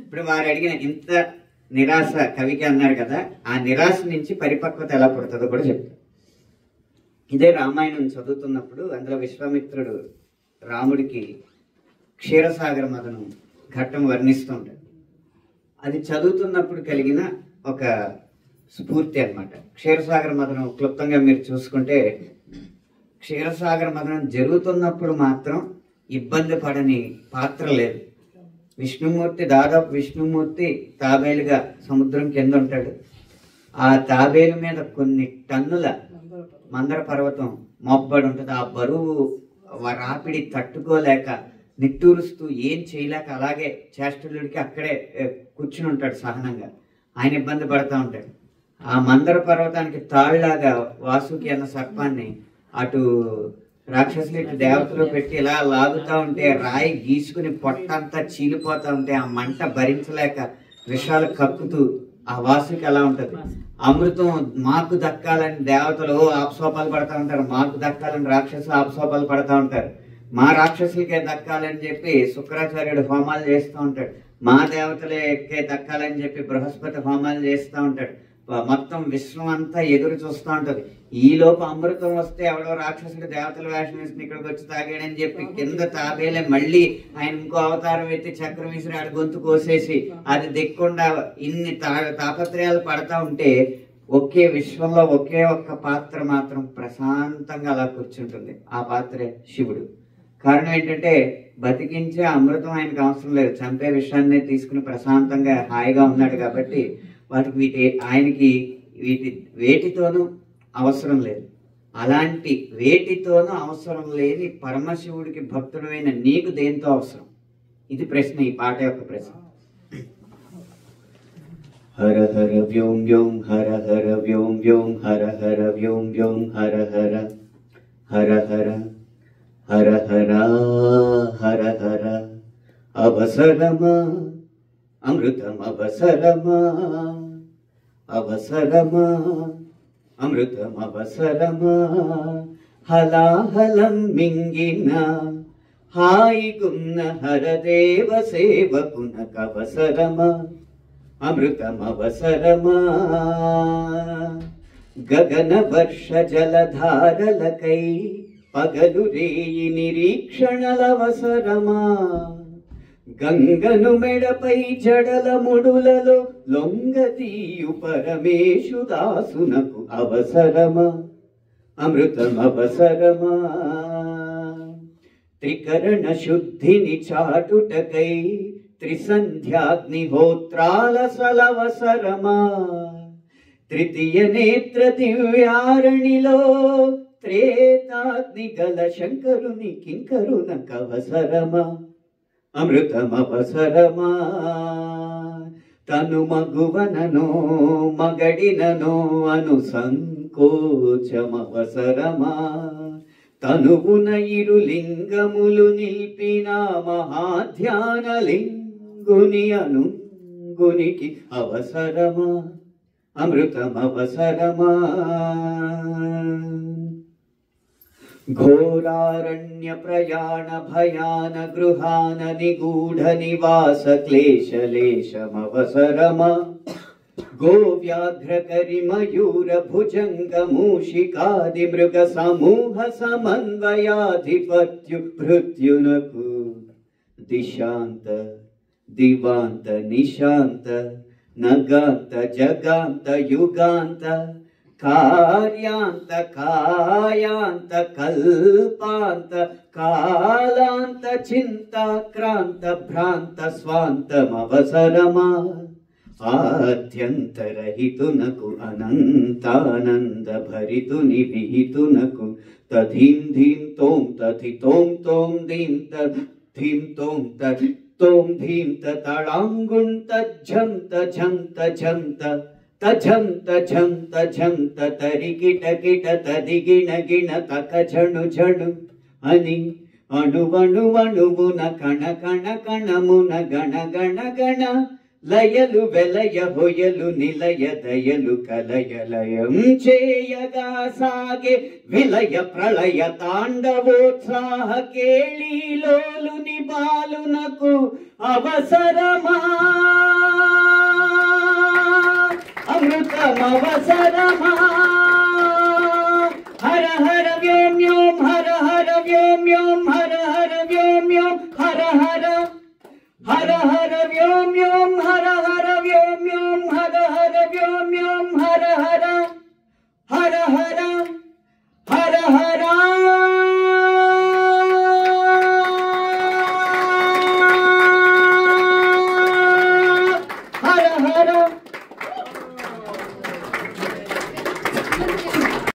ఇప్పుడు వారు అడిగిన ఇంత నిరాశ కవికి అన్నారు కదా, ఆ నిరాశ నుంచి పరిపక్వత ఎలా పుడుతుందో కూడా చెప్తారు. ఇదే రామాయణం చదువుతున్నప్పుడు అందులో విశ్వామిత్రుడు రాముడికి క్షీరసాగర మదనం ఘట్టం వర్ణిస్తూ ఉంటాడు. అది చదువుతున్నప్పుడు కలిగిన ఒక స్ఫూర్తి అన్నమాట. క్షీరసాగర మదనం క్లుప్తంగా మీరు చూసుకుంటే, క్షీరసాగర మదనం జరుగుతున్నప్పుడు మాత్రం ఇబ్బంది పడని పాత్ర లేదు. విష్ణుమూర్తి తాబేలుగా సముద్రం కింద ఉంటాడు. ఆ తాబేలు మీద కొన్ని టన్నుల మందర పర్వతం మోపబడి ఉంటుంది. ఆ బరువు రాపిడి తట్టుకోలేక నిట్టూరుస్తూ ఏం చేయలేక అలాగే చేష్టలుడికి అక్కడే కూర్చుని ఉంటాడు సహనంగా. ఆయన ఇబ్బంది పడుతూ ఉంటాడు. ఆ మందర పర్వతానికి తాళ్లాగా వాసుకి అన్న సర్పాన్ని అటు రాక్షసులు ఇటు దేవతలు పెట్టి ఇలా లాగుతూ ఉంటే రాయి గీసుకుని పొట్టంతా చీలిపోతూ ఉంటే ఆ మంట భరించలేక విషాలు కక్కుతూ ఆ వాసుకి ఎలా ఉంటది. అమృతం మాకు దక్కాలని దేవతలు ఆపసోపాలు పడతా ఉంటారు, మాకు దక్కాలని రాక్షసులు ఆపసోపాలు పడతా ఉంటారు. మా రాక్షసులకే దక్కాలని చెప్పి శుక్రాచార్యుడు హోమాలు చేస్తూ ఉంటాడు, మా దేవతలకే దక్కాలని చెప్పి బృహస్పతి హోమాలు చేస్తూ ఉంటాడు. మొత్తం విశ్వం అంతా ఎదురు చూస్తూ ఉంటది. ఈ లోపు అమృతం వస్తే ఎవడో రాక్షసుడు దేవతల వేషం వేసుకుని ఇక్కడికి వచ్చి తాగాడని చెప్పి కింద తాబేలే మళ్ళీ ఆయన ఇంకో అవతారం ఎత్తి చక్రం విసిరి ఆడి గొంతు కోసేసి అది దిక్కుండా ఇన్ని తాపత్రయాలు పడతా ఉంటే ఒకే విశ్వంలో ఒకే ఒక్క పాత్ర మాత్రం ప్రశాంతంగా అలా కూర్చుంటుంది. ఆ పాత్రే శివుడు. కారణం ఏంటంటే బతికించే అమృతం ఆయనకు అవసరం లేదు, చంపే విషయాన్ని తీసుకుని ప్రశాంతంగా హాయిగా ఉన్నాడు కాబట్టి ఆయనకి వేటితోనూ అవసరం లేదు. అలాంటి వేటితోనూ అవసరం లేని పరమశివుడికి భక్తుడైన నీకు దేంతో అవసరం? ఇది ప్రశ్న, ఈ పాట యొక్క ప్రశ్న. హర హర వ్యోం వ్యోం హర హర వ్యోం వ్యోం హర హర వ్యోం వ్యోం హర హర హర హర హర హర హర హర అవసరమా అమృతం అవసరమా అవసరమా అమృతం అవసరమా హలాహలం మింగిన హాయిగున్న హరదేవ సేవకునకు అవసరమా అమృతం అవసరమా గగన వర్ష జలధారలకై పగలు రేయి నిరీక్షణలవసరమా గంగను మెడపై జడల ముడులలో లొంగతీయు పరమేశు దాసునకు అవసరమా అమృతం అవసరమా త్రికరణ శుద్ధిని చాటుటకై త్రిసంధ్యాగ్నిహోత్రాల సలవసరమా తృతీయ నేత్ర దివ్యారణిలో త్రేతాగ్ని గల శంకరుని కింకరునకు అవసరమా అమృతం అవసరమా తను మగువననో మగడిననో అను సంకోచమవసరమా తనువున ఇరు లింగములు నిల్పిన మహాధ్యాన లింగుని అనుగునికి అవసరమా అమృతం అవసరమా ఘోరారణ్య ప్రయాణ భయాన గృహాన నిగూఢ నివాస క్లేశలేశమవసరమా గోవ్యాఘ్రకరి మయూర భుజంగ మూషికాది మృగ సమూహ సమన్వయాధిపత్యు భృత్యునకు దిశాంత దివాంత నిశాంత నగాంత జగాంత యుగాంత కార్యాంత కాయాంత కల్పాంత కాలాంత చింతాక్రాంత భ్రాంత స్వాంతమవసరమా ఆద్యంతరహితునకు అనంతానంద భరితుని విహితునకు తధీం ధీం తోం తథి తోం తోం ధీం తథీం తోం తథి తోం ధీం తళాంగుం తజ్జం తఝం తఝం తఝం తఝం తఝం తరికిట కిట తదిగిణ గిణ తక ఝణు ఝణు అని అణువణువణువున కణ కణ కణమున గణ గణ గణ లయలు వెలయ హొయలు నిలయ దయలు కలయలయం చేయగా సాగే విలయ ప్రళయ తాండవోత్సాహ కేళీలోలుని బాలునకు అవసరమా అవసరమా హర హర వ్యోం వ్యోం హర హర వ్యోం వ్యోం హర హర వ్యోం వ్యోం హర హర హర హర వ్యోం వ్యోం హర హర వ్యోం వ్యోం హర హర వ్యోం వ్యోం